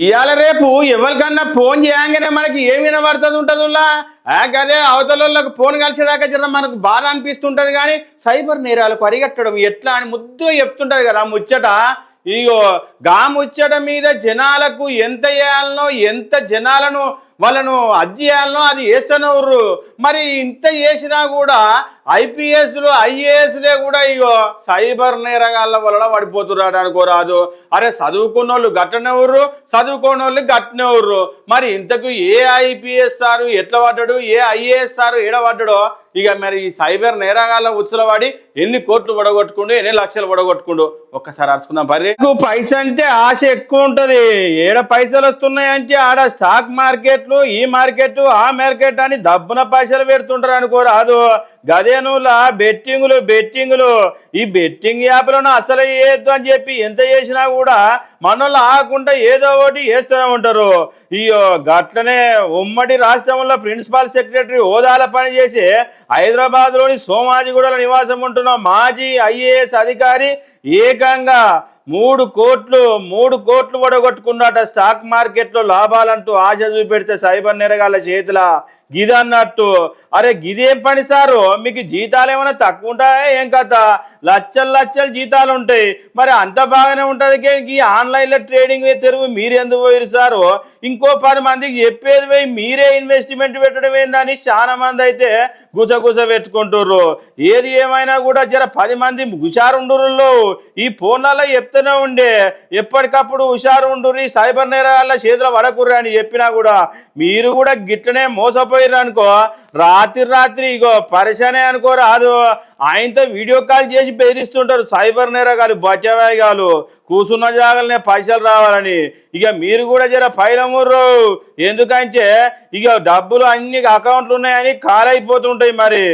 ఇవాళ రేపు ఎవరికన్నా ఫోన్ చేయంగానే మనకి ఏం వినబడుతుంది ఉంటుందిలా గదే అవతలకి ఫోన్ కలిసేదాకా జర మనకు బాధ అనిపిస్తుంటుంది కానీ సైబర్ నేరాలకు అరిగట్టడం ఎట్లా అని ముద్దుగా చెప్తుంటుంది కదా ముచ్చట. ఇగో గా ముచ్చట మీద జనాలకు ఎంత వేయాలనో ఎంత జనాలను వాళ్ళను అది చేయాలనో అది వేస్తున్నారు. మరి ఇంత చేసినా కూడా ఐపీఎస్లు ఐఏఎస్లే కూడా ఇగో సైబర్ నేరగాళ్ళ వలన పడిపోతున్నారు అనుకోరాదు. అరే చదువుకున్న వాళ్ళు గట్టనెవరు, చదువుకోని వాళ్ళు గట్టనెవరు. మరి ఇంతకు ఏ ఐపీఎస్ సారు ఎట్లా పడ్డాడు, ఏ ఐఏఎస్ సారు ఏడ పడ్డాడో ఇక మరి ఈ సైబర్ నేరగాళ్ళ ఉత్సలవాడి ఎన్ని కోట్లు పడగొట్టుకుండు, ఎన్ని లక్షలు పడగొట్టుకుండు ఒక్కసారి అరుచుకుందాం. పర్రే పైస అంటే ఆశ ఎక్కువ ఉంటుంది. ఏడ పైసలు వస్తున్నాయంటే ఆడ స్టాక్ మార్కెట్లు, ఈ మార్కెట్ ఆ మార్కెట్ అని దబ్బున పైసలు పెడుతుంటారు అనుకోరాదు. గదేనులా బెట్టింగులు ఈ బెట్టింగ్ యాప్లను అసలు చేయొద్దు అని చెప్పి ఎంత చేసినా కూడా మనోళ్ళు ఆకుండా ఏదో ఒకటి చేస్తూనే ఉంటారు. ఇయో గట్లనే ఉమ్మడి రాష్ట్రంలో ప్రిన్సిపల్ సెక్రటరీ హోదాల పనిచేసి హైదరాబాద్లోని సోమాజిగూడలో నివాసం ఉంటున్న మాజీ ఐఏఎస్ అధికారి ఏకంగా 3 కోట్లు వడగొట్టుకున్నట స్టాక్ మార్కెట్లో లాభాలంటూ ఆశ చూపెడితే సైబర్ నేరగాళ్ళ చేతుల గిదన్నట్టు. అరే గిదేం పని సారు, మీకు జీతాలు ఏమైనా తక్కువ ఉంటాయా ఏం కథ? లచ్చలు జీతాలు ఉంటాయి. మరి అంత బాగానే ఉంటుంది ఈ ఆన్లైన్లో ట్రేడింగ్ తెరువు మీరు ఎందుకు పోయారు సారు? ఇంకో 10 మందికి చెప్పేది పోయి మీరే ఇన్వెస్ట్మెంట్ పెట్టడం ఏందని చాలా మంది అయితే గుసగుస పెట్టుకుంటుర్రు. ఏది ఏమైనా కూడా జర 10 మంది హుషారుండురులో ఈ ఫోన్లలో చెప్తూనే ఉండే ఎప్పటికప్పుడు హుషారు ఉండుర్రి, సైబర్ నేరాల చేతులు పడకుర్రి అని చెప్పినా కూడా మీరు కూడా గిట్లనే మోసపోయారు అనుకో రాత్రి ఇగో పరిశానే అనుకో రాదు. ఆయనతో వీడియో కాల్ చేసి బెదిరిస్తుంటారు సైబర్ నేరగాలు బచ్చవాయిగాలు కూర్చున్న జాగాలనే పైసలు రావాలని. ఇక మీరు కూడా జర ఫైలముర్రు, ఎందుకంటే ఇక డబ్బులు అన్ని అకౌంట్లు ఉన్నాయని కాల్ అయిపోతుంటాయి మరి.